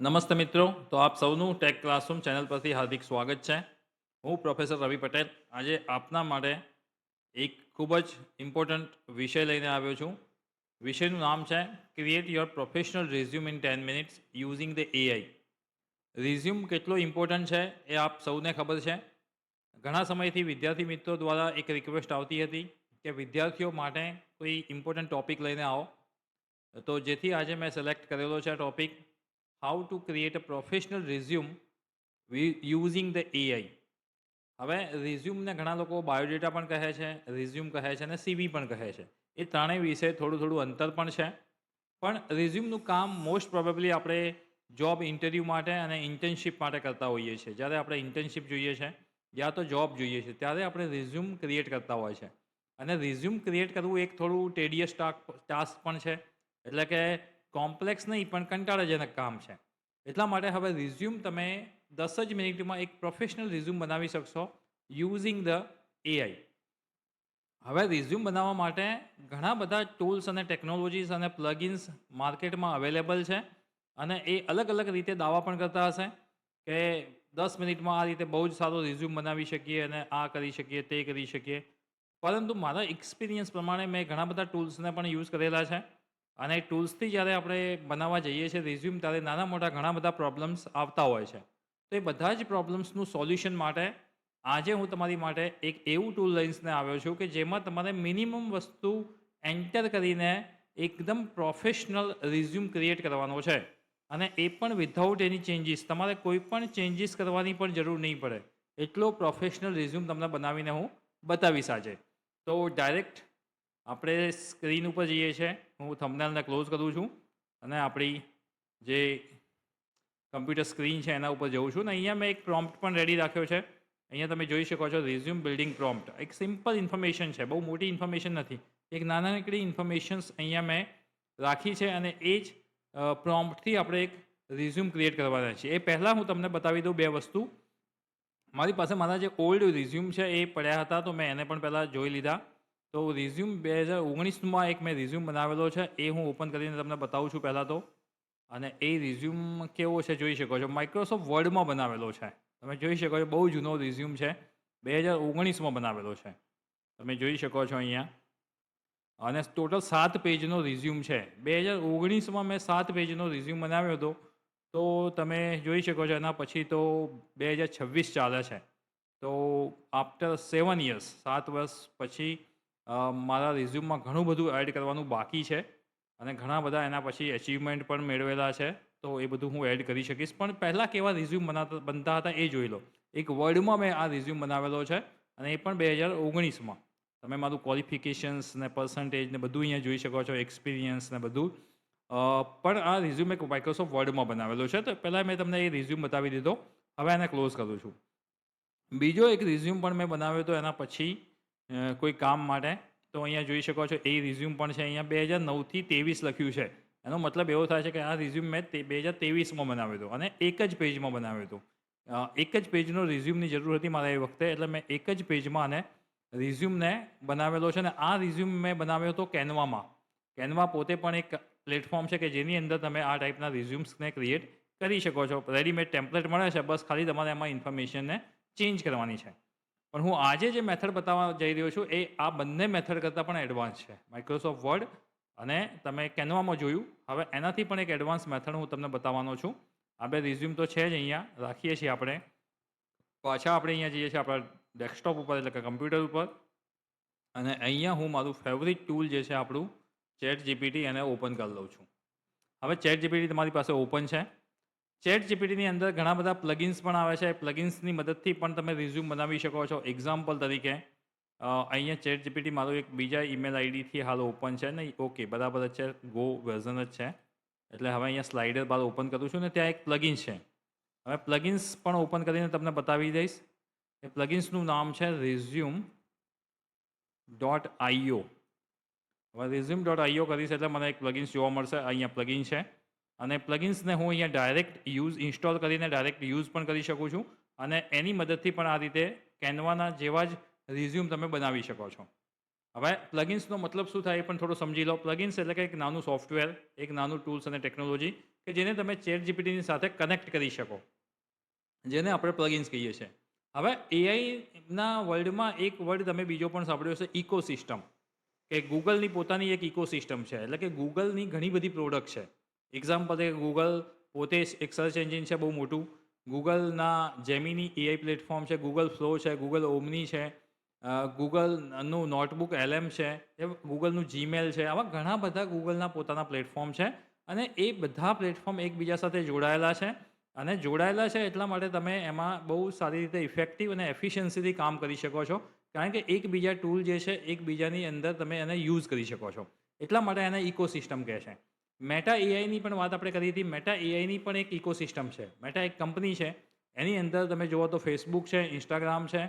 નમસ્તે મિત્રો, તો આપ સૌનું ટેક ક્લાસરૂમ ચેનલ પરથી હાર્દિક સ્વાગત છે. હું પ્રોફેસર રવિ પટેલ આજે આપના માટે એક ખૂબ જ ઇમ્પોર્ટન્ટ વિષય લઈને આવ્યો છું. વિષયનું નામ છે create your professional resume in 10 minutes using the AI. Resume કેટલો ઇમ્પોર્ટન્ટ છે એ આપ સૌને ખબર છે. ઘણા સમયથી વિદ્યાર્થી મિત્રો દ્વારા એક રિક્વેસ્ટ આવતી હતી કે વિદ્યાર્થીઓ માટે કોઈ ઇમ્પોર્ટન્ટ ટોપિક લઈને આવો, તો જેથી આજે મેં સિલેક્ટ કરેલો છે આ topic, how to create a professional resume using the AI. હવે રિઝ્યુમને ઘણા લોકો બાયોડેટા પણ કહે છે, રિઝ્યુમ કહે છે અને સીવી પણ કહે છે. એ ત્રણેય વિશે થોડું થોડું અંતર પણ છે. પણ રિઝ્યુમનું કામ મોસ્ટ પ્રોબેબલી આપણે જોબ ઇન્ટરવ્યૂ માટે અને ઇન્ટર્નશિપ માટે કરતા હોઈએ છીએ. જ્યારે આપણે ઇન્ટર્નશિપ જોઈએ છે યા તો જોબ જોઈએ છે ત્યારે આપણે રિઝ્યુમ ક્રિએટ કરતા હોય છે. અને રિઝ્યુમ ક્રિએટ કરવું એક થોડું ટેડિયસ ટાસ્ક પણ છે. એટલે કે કોમ્પ્લેક્સ નહીં પણ કંટાળાજનક કામ છે. એટલા માટે હવે રિઝ્યુમ તમે 10 જ મિનિટમાં એક પ્રોફેશનલ રિઝ્યુમ બનાવી શકશો યુઝિંગ ધ એઆઈ. હવે રિઝ્યુમ બનાવવા માટે ઘણા બધા ટૂલ્સ અને ટેકનોલોજીસ અને પ્લગઇન્સ માર્કેટમાં અવેલેબલ છે. અને એ અલગ અલગ રીતે દાવા પણ કરતા હશે કે 10 મિનિટમાં આ રીતે બહુ જ સારો રિઝ્યુમ બનાવી શકીએ અને આ કરી શકીએ તે કરી શકીએ. પરંતુ મારા એક્સપિરિયન્સ પ્રમાણે મેં ઘણા બધા ટૂલ્સને પણ યુઝ કરેલા છે. અને એ ટૂલ્સથી જ્યારે આપણે બનાવવા જઈએ છીએ રિઝ્યુમ ત્યારે નાના મોટા ઘણા બધા પ્રોબ્લેમ્સ આવતા હોય છે. તો એ બધા જ પ્રોબ્લેમ્સનું સોલ્યુશન માટે આજે હું તમારી માટે એક એવું ટૂલ લઈને આવ્યો છું કે જેમાં તમારે મિનિમમ વસ્તુ એન્ટર કરીને એકદમ પ્રોફેશનલ રિઝ્યુમ ક્રિએટ કરવાનો છે. અને એ પણ વિથઆઉટ એની ચેન્જીસ, તમારે કોઈ પણ ચેન્જીસ કરવાની પણ જરૂર નહીં પડે. એટલો પ્રોફેશનલ રિઝ્યુમ તમને બનાવીને હું બતાવીશ આજે. તો ડાયરેક્ટ આપણે સ્ક્રીન ઉપર જઈએ છીએ. હું થંબનેલને ક્લોઝ કરું છું અને આપણી જે કમ્પ્યુટર સ્ક્રીન છે એના ઉપર જઉં છું ને અહીંયા મેં એક પ્રોમ્પ્ટ પણ રેડી રાખ્યો છે. અહીંયા તમે જોઈ શકો છો રિઝ્યુમ બિલ્ડિંગ પ્રોમ્પ્ટ. એક સિમ્પલ ઇન્ફોર્મેશન છે, બહુ મોટી ઇન્ફોર્મેશન નથી. એક નાનકડી ઇન્ફોર્મેશન્સ અહીંયા મેં રાખી છે અને એ જ પ્રોમ્પ્ટથી આપણે એક રિઝ્યુમ ક્રિએટ કરવાના છીએ. એ પહેલાં હું તમને બતાવી દઉં બે વસ્તુ. મારી પાસે મારા જે ઓલ્ડ રિઝ્યુમ છે એ પડ્યા હતા, તો મેં એને પણ પહેલાં જોઈ લીધા. તો રિઝ્યુમ 2019માં એક મેં રિઝ્યુમ બનાવેલો છે, એ હું ઓપન કરીને તમને બતાવું છું પહેલાં તો. અને એ રિઝ્યુમ કેવો છે જોઈ શકો છો. માઇક્રોસોફ્ટ વર્ડમાં બનાવેલો છે. તમે જોઈ શકો છો બહુ જૂનો રિઝ્યુમ છે. 2019માં બનાવેલો છે. તમે જોઈ શકો છો અહીંયા. અને ટોટલ 7 પેજનો રિઝ્યુમ છે. 2019માં મેં 7 પેજનો રિઝ્યુમ બનાવ્યો હતો. તો તમે જોઈ શકો છો એના પછી તો 2026 ચાલે છે. તો આફ્ટર 7 યર્સ, 7 વર્ષ પછી મારા રિઝ્યુમમાં ઘણું બધું એડ કરવાનું બાકી છે. અને ઘણા બધા એના પછી અચીવમેન્ટ પણ મેળવેલા છે. તો એ બધું હું એડ કરી શકીશ. પણ પહેલાં કેવા રિઝ્યુમ બનતા હતા એ જોઈ લો. એક વર્ડમાં મેં આ રિઝ્યુમ બનાવેલો છે અને એ પણ 2019માં. તમે મારું ક્વોલિફિકેશન્સ ને પર્સન્ટેજ ને બધું અહીંયા જોઈ શકો છો, એક્સપિરિયન્સ ને બધું. પણ આ રિઝ્યુમ એક માઇક્રોસોફ્ટ વર્ડમાં બનાવેલો છે. તો પહેલાં મેં તમને એ રિઝ્યુમ બતાવી દીધો. હવે એને ક્લોઝ કરું છું. બીજો એક રિઝ્યુમ પણ મેં બનાવ્યો હતો એના પછી કોઈ કામ માટે. તો અહીંયા જોઈ શકો છો એ રિઝ્યુમ પણ છે. અહીંયા 2009થી 23 લખ્યું છે. એનો મતલબ એવો થાય છે કે આ રિઝ્યુમ મેં 2023માં બનાવ્યો હતો અને એક જ પેજમાં બનાવ્યો હતો. એક જ પેજનો રિઝ્યુમની જરૂર હતી મારે એ વખતે, એટલે મેં એક જ પેજમાં આને રિઝ્યુમને બનાવેલો છે. અને આ રિઝ્યુમ મેં બનાવ્યો હતો કેનવામાં. કેનવા પોતે પણ એક પ્લેટફોર્મ છે કે જેની અંદર તમે આ ટાઈપના રિઝ્યુમ્સને ક્રિએટ કરી શકો છો. રેડીમેડ ટેમ્પલેટ મળે છે, બસ ખાલી તમારે એમાં ઇન્ફોર્મેશનને ચેન્જ કરવાની છે. પણ હું આજે જે મેથડ બતાવવા જઈ રહ્યો છું એ આ બંને મેથડ કરતાં પણ એડવાન્સ છે. માઇક્રોસોફ્ટ વર્ડ અને તમે કેનવામાં જોયું, હવે એનાથી પણ એક એડવાન્સ મેથડ હું તમને બતાવવાનો છું. આ બે રિઝ્યુમ તો છે જ અહીંયા, રાખીએ છીએ આપણે. પાછા આપણે અહીંયા જઈએ છીએ આપણા ડેસ્કટોપ ઉપર, એટલે કે કમ્પ્યુટર ઉપર. અને અહીંયા હું મારું ફેવરિટ ટૂલ જે છે આપણું ચેટ જીપીટી, એને ઓપન કરી લઉં છું. હવે ચેટ જીપીટી તમારી પાસે ઓપન છે. ચેટ જીપીટીની અંદર ઘણા બધા પ્લગિન્સ પણ આવે છે. પ્લગિન્સની મદદથી પણ તમે રિઝ્યુમ બનાવી શકો છો. એક્ઝામ્પલ તરીકે અહીંયા ચેટ જીપીટી મારું એક બીજા ઈમેલ આઈડીથી હાલ ઓપન છે ને, ઓકે બરાબર જ છે, ગો વર્ઝન જ છે. એટલે હવે અહીંયા સ્લાઇડર બાર ઓપન કરું છું ને ત્યાં એક પ્લગિન છે. હવે પ્લગિન્સ પણ ઓપન કરીને તમને બતાવી દઈશ. એ પ્લગિન્સનું નામ છે resume.io. હવે resume.io કરીશ એટલે મને એક પ્લગિન્સ જોવા મળશે. અહીંયા પ્લગિન છે. અને પ્લગિન્સને હું અહીંયા ડાયરેક્ટ ઇન્સ્ટોલ કરીને ડાયરેક્ટ યુઝ પણ કરી શકું છું. અને એની મદદથી પણ આ રીતે કેનવાના જેવા જ રિઝ્યુમ તમે બનાવી શકો છો. હવે પ્લગિન્સનો મતલબ શું થાય એ પણ થોડું સમજી લો. પ્લગિન્સ એટલે કે એક નાનું સોફ્ટવેર, એક નાનું ટૂલ્સ અને ટેકનોલોજી કે જેને તમે ચેટ જીપીટીની સાથે કનેક્ટ કરી શકો, જેને આપણે પ્લગઇન્સ કહીએ છીએ. હવે એઆઈના વર્લ્ડમાં એક વર્ડ તમે બીજો પણ સાંભળ્યો હશે, ઇકોસિસ્ટમ. કે ગૂગલની પોતાની એક ઇકોસિસ્ટમ છે, એટલે કે ગૂગલની ઘણી બધી પ્રોડક્ટ છે. એક્ઝામ્પલ તરીકે ગૂગલ પોતે એક સર્ચ એન્જિન છે બહુ મોટું. ગૂગલના જેમિની એઆઈ પ્લેટફોર્મ છે, ગૂગલ ફ્લો છે, ગૂગલ ઓમની છે, ગૂગલનું નોટબુક એલએમ છે, એ ગૂગલનું જીમેલ છે. આવા ઘણા બધા ગૂગલના પોતાના પ્લેટફોર્મ છે અને એ બધા પ્લેટફોર્મ એકબીજા સાથે જોડાયેલા છે. અને જોડાયેલા છે એટલા માટે તમે એમાં બહુ સારી રીતે ઇફેક્ટિવ અને એફિશિયન્સીથી કામ કરી શકો છો. કારણ કે એકબીજા ટૂલ જે છે એકબીજાની અંદર તમે એને યુઝ કરી શકો છો. એટલા માટે એને ઇકોસિસ્ટમ કહે છે. મેટા એઆઈની પણ વાત આપણે કરી હતી. મેટા એઆઈની પણ એક ઇકોસિસ્ટમ છે. મેટા એક કંપની છે. એની અંદર તમે જુઓ તો ફેસબુક છે, ઇન્સ્ટાગ્રામ છે,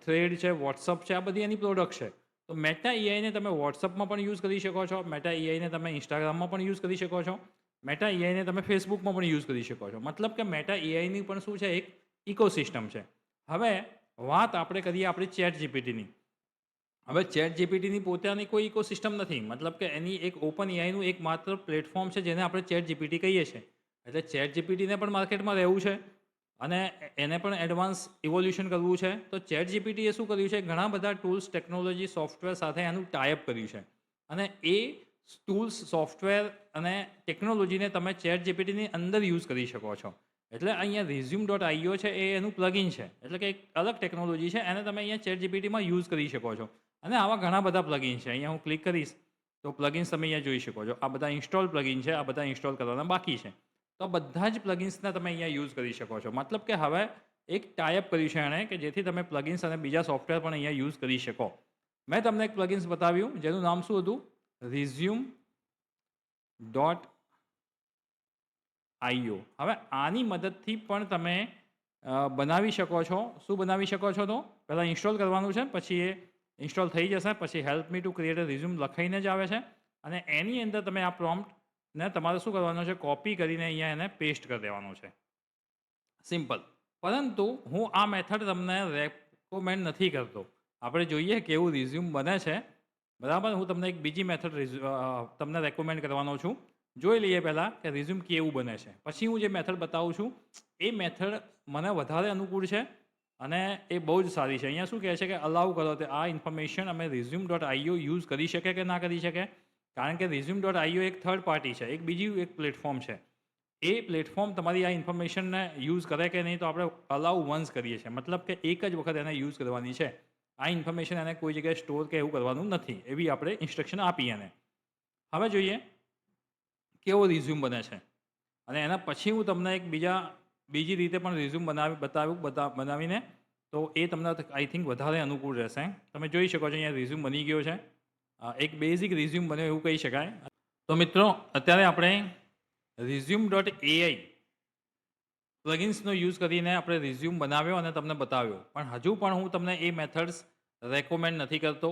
થ્રેડ છે, વોટ્સઅપ છે, આ બધી એની પ્રોડક્ટ છે. તો મેટા એઆઈને તમે વોટ્સઅપમાં પણ યુઝ કરી શકો છો, મેટા એઆઈને તમે ઇન્સ્ટાગ્રામમાં પણ યુઝ કરી શકો છો, મેટા એઆઈને તમે ફેસબુકમાં પણ યુઝ કરી શકો છો. મતલબ કે મેટા એઆઈની પણ શું છે, એક ઇકોસિસ્ટમ છે. હવે વાત આપણે કરીએ આપણી ચેટ જીપીટીની. હવે ચેટ જીપીટીની પોતાની કોઈ ઇકોસિસ્ટમ નથી. મતલબ કે એની એક ઓપન એઆઈનું એક માત્ર પ્લેટફોર્મ છે જેને આપણે ચેટ જીપીટી કહીએ છીએ. એટલે ચેટ જીપીટીને પણ માર્કેટમાં રહેવું છે અને એને પણ એડવાન્સ ઇવોલ્યુશન કરવું છે. તો ચેટ જીપીટીએ શું કર્યું છે, ઘણા બધા ટૂલ્સ, ટેકનોલોજી, સોફ્ટવેર સાથે એનું ટાઈઅપ કર્યું છે. અને એ ટૂલ્સ, સોફ્ટવેર અને ટેકનોલોજીને તમે ચેટ જીપીટીની અંદર યુઝ કરી શકો છો. એટલે અહીંયા resume.io છે એ એનું પ્લગઇન છે. એટલે કે એક અલગ ટેકનોલોજી છે, એને તમે અહીંયા ચેટ જીપીટીમાં યુઝ કરી શકો છો. અને આવા ઘણા બધા પ્લગઇન છે. અહીંયા હું ક્લિક કરીશ તો પ્લગઇન્સ તમે અહીંયા જોઈ શકો છો. આ બધા ઇન્સ્ટોલ પ્લગઇન છે, આ બધા ઇન્સ્ટોલ કરવાના બાકી છે. તો બધા જ પ્લગઇન્સને તમે અહીંયા યુઝ કરી શકો છો. મતલબ કે હવે એક ટાઈઅપ કર્યું છે એણે કે જેથી તમે પ્લગઇન્સ અને બીજા સોફ્ટવેર પણ અહીંયા યુઝ કરી શકો. મેં તમને એક પ્લગઇન્સ બતાવ્યું જેનું નામ શું હતું, resume.io. હવે આની મદદથી પણ તમે બનાવી શકો છો. શું બનાવી શકો છો? તો પહેલાં ઇન્સ્ટોલ કરવાનું છે, પછી એ ઇન્સ્ટોલ થઈ જશે, પછી help me to create a resume લખાઈને જ આવે છે. અને એની અંદર તમે આ પ્રોમ્પ્ટને તમારે શું કરવાનું છે, કોપી કરીને અહીંયા એને પેસ્ટ કરી દેવાનું છે. સિમ્પલ. પરંતુ હું આ મેથડ તમને રેકમેન્ડ નથી કરતો. આપણે જોઈએ કેવું રિઝ્યુમ બને છે. બરાબર, હું તમને એક બીજી મેથડ તમને રેકમેન્ડ કરવાનો છું. જોઈ લઈએ પહેલાં કે રિઝ્યુમ કેવું બને છે. પછી હું જે મેથડ બતાવું છું એ મેથડ મને વધારે અનુકૂળ છે અને એ બહુ જ સારી છે. અહીંયા શું કહે છે કે અલાઉ કરો તે આ ઇન્ફોર્મેશન અમે resume.io યુઝ કરી શકે કે ના કરી શકે. કારણ કે resume.io એક થર્ડ પાર્ટી છે, એક બીજી એક પ્લેટફોર્મ છે. એ પ્લેટફોર્મ તમારી આ ઇન્ફોર્મેશનને યુઝ કરે કે નહીં તો આપણે અલાઉ વન્સ કરીએ છીએ. મતલબ કે એક જ વખત એને યુઝ કરવાની છે. આ ઇન્ફોર્મેશન એને કોઈ જગ્યાએ સ્ટોર કે એવું કરવાનું નથી, એવી આપણે ઇન્સ્ટ્રક્શન આપી એને. હવે જોઈએ કેવો રિઝ્યુમ બને છે. અને એના પછી હું તમને એક બીજી રીતે પણ રિઝ્યુમ બનાવીને, તો એ તમને આઈ થિંક વધારે અનુકૂળ રહેશે. તમે જોઈ શકો છો અહીંયા રિઝ્યુમ બની ગયો છે. એક બેઝિક રિઝ્યુમ બને એવું કહી શકાય. તો મિત્રો અત્યારે આપણે resume.ai પ્લગઇન્સનો યુઝ કરીને આપણે રિઝ્યુમ બનાવ્યો અને તમને બતાવ્યો. પણ હજુ પણ હું તમને એ મેથડ્સ રેકમેન્ડ નથી કરતો.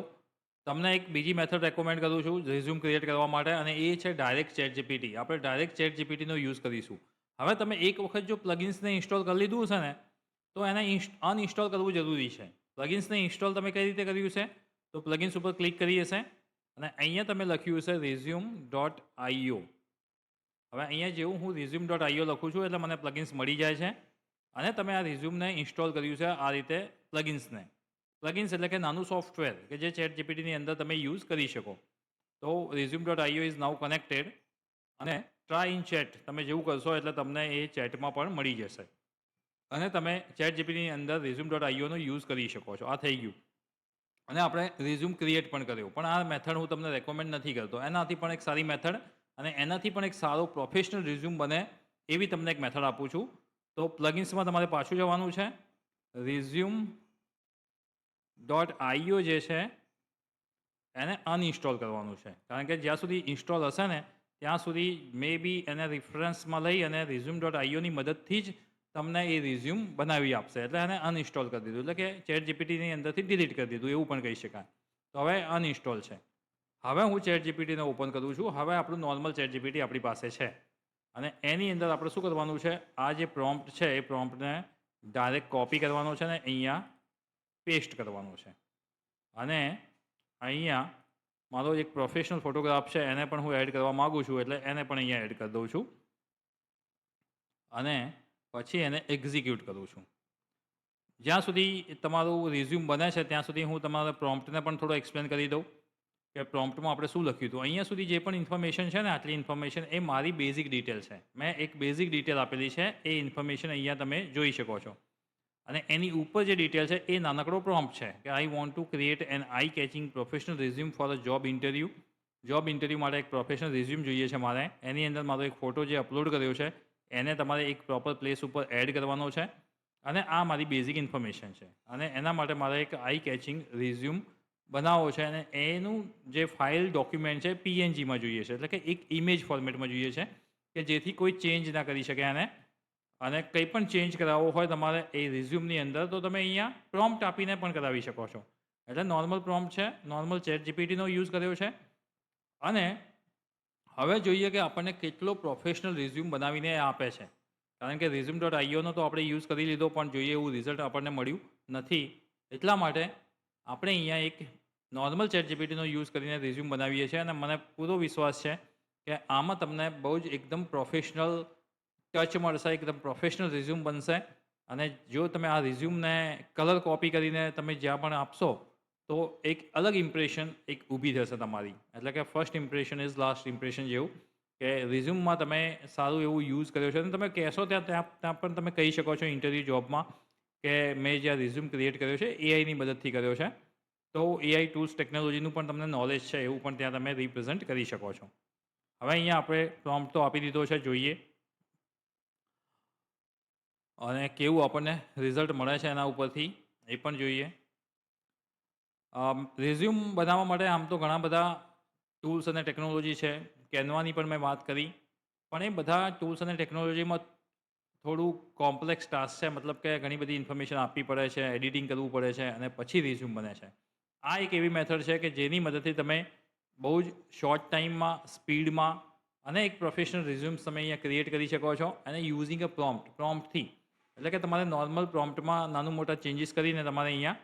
તમને એક બીજી મેથડ રેકમેન્ડ કરું છું રિઝ્યુમ ક્રિએટ કરવા માટે, અને એ છે ડાયરેક્ટ ચેટ જીપીટી. આપણે ડાયરેક્ટ ચેટ જીપીટીનો યુઝ કરીશું. હવે તમે એક વખત જો પ્લગઇન્સને ઇન્સ્ટોલ કરી લીધું હશે ને, તો એને અનઇન્સ્ટોલ કરવું જરૂરી છે. પ્લગઇન્સને ઇન્સ્ટોલ તમે કઈ રીતે કર્યું છે, તો પ્લગઇન્સ ઉપર ક્લિક કરી હશે અને અહીંયા તમે લખ્યું હશે resume.io. હવે અહીંયા જેવું હું resume.io લખું છું એટલે મને પ્લગઇન્સ મળી જાય છે. અને તમે આ રિઝ્યુમને ઇન્સ્ટોલ કર્યું છે આ રીતે પ્લગઇન્સને. પ્લગઇન્સ એટલે કે નાનું સોફ્ટવેર કે જે ચેટ જીપીટીની અંદર તમે યુઝ કરી શકો. તો resume.io ઇઝ નાઉ કનેક્ટેડ અને ટ્રાય ઇન ચેટ તમે જેવું કરશો એટલે તમને એ ચેટમાં પણ મળી જશે. અને તમે ચેટ જીપીટીની અંદર resume.io નો યુઝ કરી શકો છો. આ થઈ ગયું. અને આપણે રિઝ્યુમ ક્રિએટ પણ કર્યો. પણ આ મેથડ હું તમને રેકમેન્ડ નથી કરતો. એનાથી પણ એક સારી મેથડ અને એનાથી પણ એક સારો પ્રોફેશનલ રિઝ્યુમ બને એવી તમને એક મેથડ આપું છું. તો પ્લગઇન્સમાં તમારે પાછું જવાનું છે. resume.io જે છે એને અનઇન્સ્ટોલ કરવાનું છે. કારણ કે જ્યાં સુધી ઇન્સ્ટોલ હશે ને ત્યાં સુધી મે બી એને રિફરન્સમાં લઈ અને resume.ioની મદદથી જ તમને એ રિઝ્યુમ બનાવી આપશે. એટલે એને અનઇન્સ્ટોલ કરી દીધું. એટલે કે ચેટ જીપીટીની અંદરથી ડિલીટ કરી દીધું એવું પણ કહી શકાય. તો હવે અનઇન્સ્ટોલ છે. હવે હું ચેટ જીપીટીને ઓપન કરું છું. હવે આપણું નોર્મલ ચેટ જીપીટી આપણી પાસે છે. અને એની અંદર આપણે શું કરવાનું છે, આ જે પ્રોમ્પ્ટ છે એ પ્રોમ્પ્ટને ડાયરેક્ટ કોપી કરવાનો છે ને અહીંયા પેસ્ટ કરવાનો છે. અને અહીંયા મારો એક પ્રોફેશનલ ફોટોગ્રાફ છે એને પણ હું એડ કરવા માગું છું એટલે એને પણ અહીંયા એડ કરી દઉં છું. અને પછી એને એક્ઝિક્યુટ કરું છું. જ્યાં સુધી તમારું રિઝ્યુમ બને છે ત્યાં સુધી હું તમારા પ્રોમ્પ્ટને પણ થોડો એક્સપ્લેન કરી દઉં કે પ્રોમ્પ્ટમાં આપણે શું લખ્યું હતું. અહીંયા સુધી જે પણ ઇન્ફોર્મેશન છે ને આટલી ઇન્ફોર્મેશન એ મારી બેઝિક ડિટેલ છે. મેં એક બેઝિક ડિટેલ આપેલી છે એ ઇન્ફોર્મેશન અહીંયા તમે જોઈ શકો છો. અને એની ઉપર જે ડિટેલ છે એ નાનકડો પ્રોમ્પ્ટ છે કે I want to create an eye catching professional resume for a job interview. Job interview માટે એક પ્રોફેશનલ રિઝ્યુમ જોઈએ છે મારે. એની અંદર મારો એક ફોટો જે અપલોડ કર્યો છે એને તમારે એક પ્રોપર પ્લેસ ઉપર એડ કરવાનો છે. અને આ મારી બેઝિક ઇન્ફોર્મેશન છે. અને એના માટે મારે એક આઈ કેચિંગ રિઝ્યુમ બનાવવો છે અને એનું જે ફાઇલ ડોક્યુમેન્ટ છે પીએનજીમાં જોઈએ છે. એટલે કે એક ઇમેજ ફોર્મેટમાં જોઈએ છે કે જેથી કોઈ ચેન્જ ના કરી શકે એને. અને કંઈ પણ ચેન્જ કરાવવો હોય તમારે એ રિઝ્યુમની અંદર તો તમે અહીંયા પ્રોમ્પ્ટ આપીને પણ કરાવી શકો છો. એટલે નોર્મલ પ્રોમ્પ્ટ છે, નોર્મલ ચેટ જીપીટીનો યુઝ કર્યો છે. અને હવે જોઈએ કે આપણને કેટલો પ્રોફેશનલ રિઝ્યુમ બનાવીને આપે છે. કારણ કે resume.ioનો તો આપણે યુઝ કરી લીધો પણ જોઈએ એવું રિઝલ્ટ આપણને મળ્યું નથી. એટલા માટે આપણે અહીંયા એક નોર્મલ ચેટ જીપીટીનો યુઝ કરીને રિઝ્યુમ બનાવીએ છીએ અને મને પૂરો વિશ્વાસ છે કે આમાં તમને બહુ જ એકદમ પ્રોફેશનલ ટચ મળશે, એકદમ પ્રોફેશનલ રિઝ્યુમ બનશે. અને જો તમે આ રિઝ્યુમને કલર કોપી કરીને તમે જ્યાં પણ આપશો તો એક અલગ ઇમ્પ્રેશન એક ઊભી થશે તમારી. એટલે કે first impression is last impression જેવું કે રિઝ્યુમમાં તમે સારું એવું યુઝ કર્યો છે અને તમે કહેશો ત્યાં પણ તમે કહી શકો છો ઇન્ટરવ્યૂ જોબમાં કે મેં જ્યાં રિઝ્યુમ ક્રિએટ કર્યો છે એઆઈની મદદથી કર્યો છે. તો એઆઈ ટૂલ્સ ટેકનોલોજીનું પણ તમને નોલેજ છે એવું પણ ત્યાં તમે રિપ્રેઝન્ટ કરી શકો છો. હવે અહીંયા આપણે પ્રોમ્પ્ટ તો આપી દીધો છે, જોઈએ અને કેવું આપણને રિઝલ્ટ મળે છે એના ઉપરથી એ પણ જોઈએ. રિઝ્યુમ બનાવવા માટે આમ તો ઘણા બધા ટૂલ્સ અને ટેકનોલોજી છે. કેનવાની પણ મેં વાત કરી. પણ એ બધા ટૂલ્સ અને ટેકનોલોજીમાં થોડું કોમ્પ્લેક્સ ટાસ્ક છે. મતલબ કે ઘણી બધી ઇન્ફોર્મેશન આપવી પડે છે, એડિટિંગ કરવું પડે છે અને પછી રિઝ્યુમ બને છે. આ એક એવી મેથડ છે કે જેની મદદથી તમે બહુ જ શોર્ટ ટાઈમમાં, સ્પીડમાં અને એક પ્રોફેશનલ રિઝ્યુમ્સ તમે અહીંયા ક્રિએટ કરી શકો છો અને યુઝિંગ અ પ્રોમ્પ્ટથી. એટલે કે તમારે નોર્મલ પ્રોમ્પ્ટમાં નાનું મોટા ચેન્જીસ કરીને તમારે અહીંયા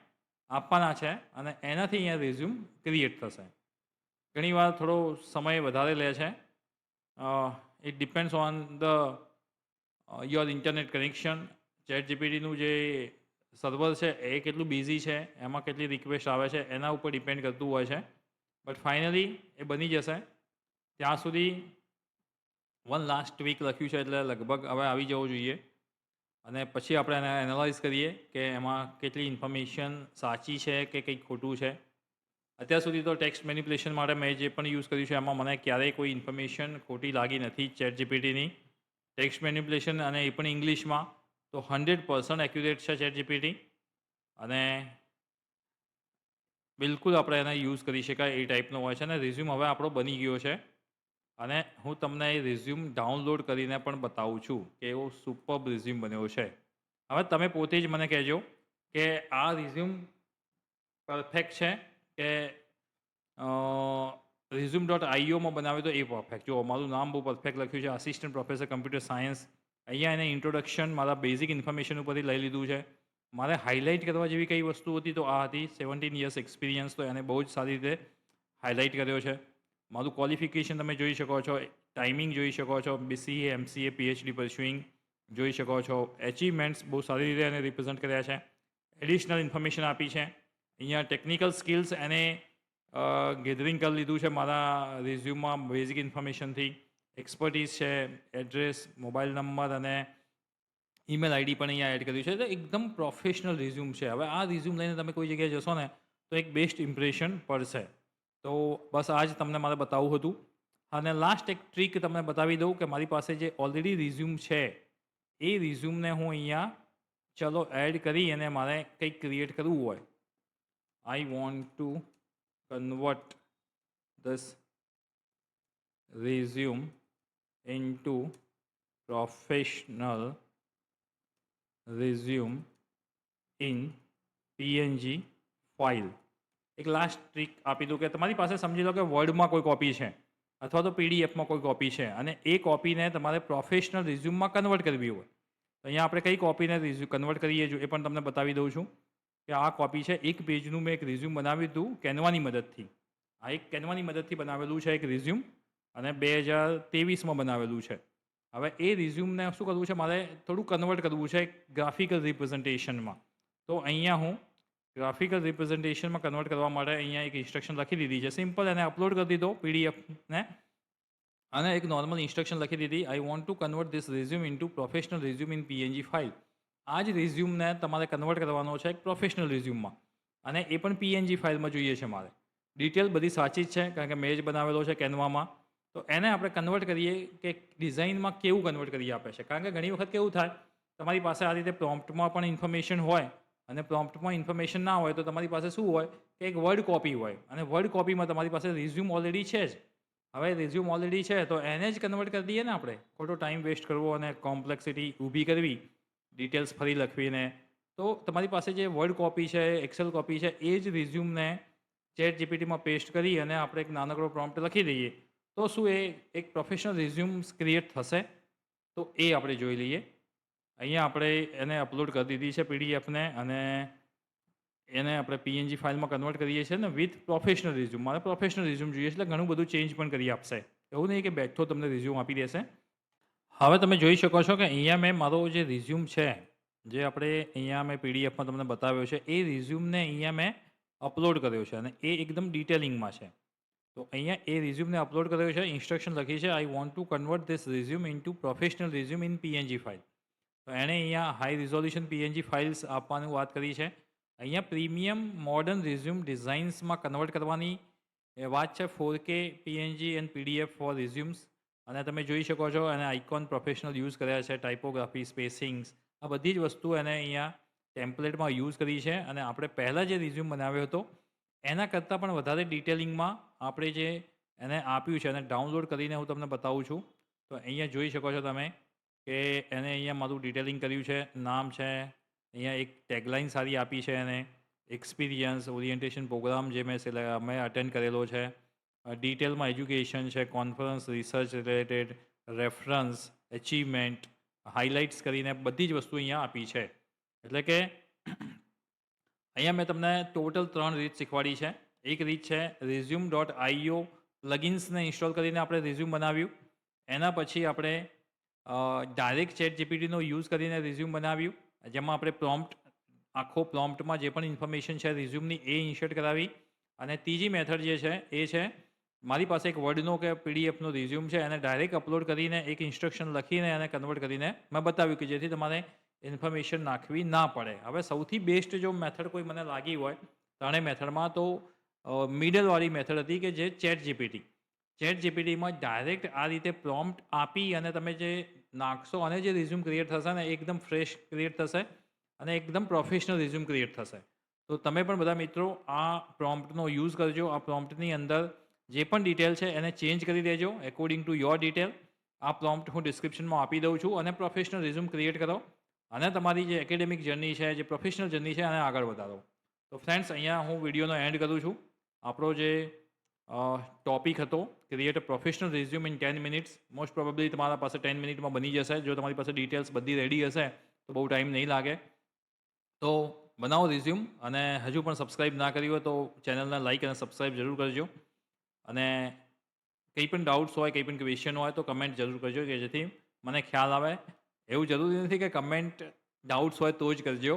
આપવાના છે અને એનાથી અહીંયા રિઝ્યુમ ક્રિએટ થશે. ઘણીવાર થોડો સમય વધારે લે છે. It depends on the your internet connection. Chat જીપીટીનું જે સર્વર છે એ કેટલું બિઝી છે, એમાં કેટલી રિક્વેસ્ટ આવે છે એના ઉપર ડિપેન્ડ કરતું હોય છે. બટ ફાઇનલી એ બની જશે. ત્યાં સુધી વન લાસ્ટ વીક લખ્યું છે એટલે લગભગ હવે આવી જવું જોઈએ. અને પછી આપણે એને એનાલાઇઝ કરીએ કે એમાં કેટલી ઇન્ફોર્મેશન સાચી છે કે કંઈક ખોટું છે. અત્યાર સુધી તો ટેક્સ્ટ મેનિપ્યુલેશન માટે મેં જે પણ યુઝ કર્યું છે એમાં મને ક્યારેય કોઈ ઇન્ફોર્મેશન ખોટી લાગી નથી ચેટ જીપીટીની. ટેક્સ્ટ મેનિપ્યુલેશન અને એ પણ ઇંગ્લિશમાં તો 100% એક્યુરેટ છે ચેટ જીપીટી. અને બિલકુલ આપણે એને યુઝ કરી શકાય એ ટાઈપનો હોય છે. અને રિઝ્યુમ હવે આપણો બની ગયો છે અને હું તમને એ રિઝ્યુમ ડાઉનલોડ કરીને પણ બતાવું છું કે એવો સુપર્બ રિઝ્યુમ બન્યો છે. હવે તમે પોતે જ મને કહેજો કે આ રિઝ્યુમ પરફેક્ટ છે કે resume.ioમાં બનાવ્યો તો એ પરફેક્ટ. જો મારું નામ બહુ પરફેક્ટ લખ્યું છે, આસિસ્ટન્ટ પ્રોફેસર કમ્પ્યુટર સાયન્સ. અહીંયા એને ઇન્ટ્રોડક્શન મારા બેઝિક ઇન્ફોર્મેશન ઉપરથી લઈ લીધું છે. મારે હાઇલાઇટ કરવા જેવી કઈ વસ્તુ હતી તો આ હતી 17 યર્સ એક્સપિરિયન્સ. તો એને બહુ જ સારી રીતે હાઇલાઇટ કર્યો છે. મારું ક્વોલિફિકેશન તમે જોઈ શકો છો, ટાઈમિંગ જોઈ શકો છો, બીસીએ, એમસીએ, પીએચડી પરસ્યુઇંગ જોઈ શકો છો. એચિવમેન્ટ્સ બહુ સારી રીતે એને રિપ્રેઝન્ટ કર્યા છે. એડિશનલ ઇન્ફોર્મેશન આપી છે. અહીંયા ટેકનિકલ સ્કિલ્સ એને ગેધરિંગ કરી લીધું છે મારા રિઝ્યુમમાં બેઝિક ઇન્ફોર્મેશનથી. એક્સપર્ટીઝ છે, એડ્રેસ, મોબાઈલ નંબર અને ઈમેલ આઈડી પણ અહીંયા એડ કર્યું છે. તો એકદમ પ્રોફેશનલ રિઝ્યુમ છે. હવે આ રિઝ્યુમ લઈને તમે કોઈ જગ્યાએ જશો ને તો એક બેસ્ટ ઇમ્પ્રેશન પડશે. તો બસ આ જ તમને મારે બતાવવું હતું. અને લાસ્ટ એક ટ્રીક તમને બતાવી દઉં કે મારી પાસે જે ઓલરેડી રિઝ્યુમ છે એ રિઝ્યુમને હું અહીંયા ચલો એડ કરી અને મારે કંઈક ક્રિએટ કરવું હોય. આઈ want two convert this resume into professional resume in png file. એક લાસ્ટ ટ્રીક આપી દઉં કે તમારી પાસે સમજી લો કે વર્ડમાં કોઈ કોપી છે અથવા તો પીડીએફમાં કોઈ કોપી છે અને એ કોપીને તમારે પ્રોફેશનલ રિઝ્યુમમાં કન્વર્ટ કરવી હોય તો અહીંયા આપણે કઈ કોપીને કન્વર્ટ કરીએ છીએ એ પણ તમને બતાવી દઉં છું કે આ કોપી છે. એક પેજનું મેં એક રિઝ્યુમ બનાવ્યું હતું કેનવાની મદદથી. આ એક કેનવાની મદદથી બનાવેલું છે એક રિઝ્યુમ અને 2023માં બનાવેલું છે. હવે એ રિઝ્યુમને શું કરવું છે, મારે થોડું કન્વર્ટ કરવું છે ગ્રાફિકલ રિપ્રેઝન્ટેશનમાં. તો અહીંયા હું ગ્રાફિકલ રિપ્રેઝન્ટેશનમાં કન્વર્ટ કરવા માટે અહીંયા એક ઇન્સ્ટ્રક્શન લખી દીધી છે. સિમ્પલ એને અપલોડ કરી દીધો પીડીએફને, અને એક નોર્મલ ઇન્સ્ટ્રક્શન લખી દીધી, આઈ want two convert this resume into professional resume in PNG file. આ જ રિઝ્યુમને તમારે કન્વર્ટ કરવાનો છે એક પ્રોફેશનલ રિઝ્યુમમાં, અને એ પણ પીએનજી ફાઇલમાં જોઈએ છે મારે. ડિટેલ બધી સાચી જ છે, કારણ કે મેં જ બનાવેલો છે કેનવામાં. તો એને આપણે કન્વર્ટ કરીએ કે ડિઝાઇનમાં કેવું કન્વર્ટ કરી આપે છે. કારણ કે ઘણી વખત કેવું થાય, તમારી પાસે આ રીતે પ્રોમ્પ્ટમાં પણ ઇન્ફોર્મેશન હોય, અને પ્રોમ્પ્ટમાં ઇન્ફોર્મેશન ના હોય તો તમારી પાસે શું હોય કે એક વર્ડ કોપી હોય, અને વર્ડ કોપીમાં તમારી પાસે રિઝ્યુમ ઓલરેડી છે જ. હવે રિઝ્યુમ ઓલરેડી છે તો એને જ કન્વર્ટ કરી દઈએ ને આપણે, ખોટો ટાઈમ વેસ્ટ કરવો અને કોમ્પ્લેક્સિટી ઊભી કરવી ડિટેલ્સ ફરી લખવીને. તો તમારી પાસે જે વર્ડ કોપી છે, એક્સેલ કોપી છે, એ જ રિઝ્યુમને ચેટ જીપીટીમાં પેસ્ટ કરી અને આપણે એક નાનકડો પ્રોમ્પ્ટ લખી દઈએ તો શું એ એક પ્રોફેશનલ રિઝ્યુમ્સ ક્રિએટ થશે? તો એ આપણે જોઈ લઈએ. અહીંયા આપણે એને અપલોડ કરી દીધી છે પીડીએફને, અને એને આપણે પીએનજી ફાઇલમાં કન્વર્ટ કરીએ છીએ ને વિથ પ્રોફેશનલ રિઝ્યુમ. મારે પ્રોફેશનલ રિઝ્યુમ જોઈએ છે, એટલે ઘણું બધું ચેન્જ પણ કરી આપશે. એવું નહીં કે બેઠો તમને રિઝ્યુમ આપી દેશે. હવે તમે જોઈ શકો છો કે અહીંયા મેં મારો જે રિઝ્યુમ છે, જે આપણે અહીંયા મેં પીડીએફમાં તમને બતાવ્યો છે, એ રિઝ્યુમને અહીંયા મેં અપલોડ કર્યો છે, અને એ એકદમ ડિટેલિંગમાં છે. તો અહીંયા એ રિઝ્યુમને અપલોડ કર્યો છે, ઇન્સ્ટ્રક્શન લખી છે, આઈ want two convert this resume into professional resume in PNG file. તો એણે અહીંયા હાઈ રિઝોલ્યુશન પીએનજી ફાઇલ્સ આપવાની વાત કરી છે. અહીંયા પ્રીમિયમ મોડર્ન રિઝ્યુમ ડિઝાઇન્સમાં કન્વર્ટ કરવાની વાત છે, 4K PNG and PDF for resumes. અને તમે જોઈ શકો છો એને આઇકોન પ્રોફેશનલ યુઝ કર્યા છે, ટાઇપોગ્રાફી, સ્પેસિંગ્સ, આ બધી જ વસ્તુ એને અહીંયા ટેમ્પલેટમાં યુઝ કરી છે. અને આપણે પહેલાં જે રિઝ્યુમ બનાવ્યો હતો એના કરતાં પણ વધારે ડિટેલિંગમાં આપણે જે એને આપ્યું છે, એને ડાઉનલોડ કરીને હું તમને બતાવું છું. તો અહીંયા જોઈ શકો છો તમે કે એને અહીંયા મારું ડિટેલિંગ કર્યું છે, નામ છે, અહીંયા એક ટેગલાઇન સારી આપી છે એને, એક્સપિરિયન્સ, ઓરિએન્ટેશન પ્રોગ્રામ જે મેં અટેન્ડ કરેલો છે, ડિટેલમાં એજ્યુકેશન છે, conference, research related, reference, achievement, highlights કરીને બધી જ વસ્તુ અહીંયા આપી છે. એટલે કે અહીંયા મેં તમને ટોટલ 3 રીત શીખવાડી છે. એક રીત છે resume.io પ્લગિન્સને ઇન્સ્ટોલ કરીને આપણે રિઝ્યુમ બનાવ્યું. એના પછી આપણે ડાયરેક્ટ ચેટ જીપીટીનો યુઝ કરીને રિઝ્યુમ બનાવ્યું, જેમાં આપણે પ્રોમ્પ્ટ, આખો પ્રોમ્પ્ટમાં જે પણ ઇન્ફોર્મેશન છે રિઝ્યુમની એ ઇન્સર્ટ કરાવી. અને ત્રીજી મેથડ જે છે એ છે, મારી પાસે એક વર્ડનો કે પીડીએફનો રિઝ્યુમ છે, એને ડાયરેક્ટ અપલોડ કરીને એક ઇન્સ્ટ્રક્શન લખીને એને કન્વર્ટ કરીને મેં બતાવ્યું કે જેથી તમારે ઇન્ફોર્મેશન નાખવી ના પડે. હવે સૌથી બેસ્ટ જો મેથડ કોઈ મને લાગી હોય ત્રણેય મેથડમાં, તો મિડલવાળી મેથડ હતી કે જે ચેટ જીપીટી. ચેટ જીપીટીમાં ડાયરેક્ટ આ રીતે પ્રોમ્પ્ટ આપી અને તમે જે નાખશો અને જે રિઝ્યુમ ક્રિએટ થશે ને એકદમ ફ્રેશ ક્રિએટ થશે અને એકદમ પ્રોફેશનલ રિઝ્યુમ ક્રિએટ થશે. તો તમે પણ બધા મિત્રો આ પ્રોમ્પ્ટનો યુઝ કરજો. આ પ્રોમ્પ્ટની અંદર જે પણ ડિટેલ છે એને ચેન્જ કરી દેજો એકોર્ડિંગ ટુ યોર ડિટેલ. આ પ્રોમ્પ્ટ હું ડિસ્ક્રિપ્શનમાં આપી દઉં છું, અને પ્રોફેશનલ રિઝ્યુમ ક્રિએટ કરો અને તમારી જે એકેડેમિક જર્ની છે, જે પ્રોફેશનલ જર્ની છે, એને આગળ વધારો. તો ફ્રેન્ડ્સ, અહીંયા હું વિડીયોનો એન્ડ કરું છું. આપણો જે ટોપિક હતો, create a professional resume in 10 minutes, most probably તમારા પાસે 10 મિનિટમાં બની જશે. જો તમારી પાસે ડિટેલ્સ બધી રેડી હશે તો બહુ ટાઈમ નહીં લાગે. તો બનાવો રિઝ્યુમ, અને હજુ પણ સબસ્ક્રાઈબ ના કરી હોય તો ચેનલને લાઇક અને સબસ્ક્રાઈબ જરૂર કરજો. અને કંઈ પણ ડાઉટ્સ હોય, કંઈ પણ ક્વેશ્ચન હોય તો કમેન્ટ જરૂર કરજો, કે જેથી મને ખ્યાલ આવે. એવું જરૂરી નથી કે કમેન્ટ ડાઉટ્સ હોય તો જ કરજો.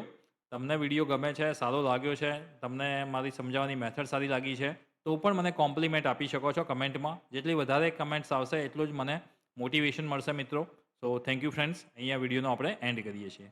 તમને વિડીયો ગમે છે, સારો લાગ્યો છે, તમને મારી સમજાવવાની મેથડ સારી લાગી છે, તો પણ મને કોમ્પ્લિમેન્ટ આપી શકો છો કમેન્ટમાં. જેટલી વધારે કમેન્ટ્સ આવશે એટલું જ મને મોટિવેશન મળશે મિત્રો. So thank you friends. અહીંયા વિડીયોનો આપણે એન્ડ કરીએ છીએ.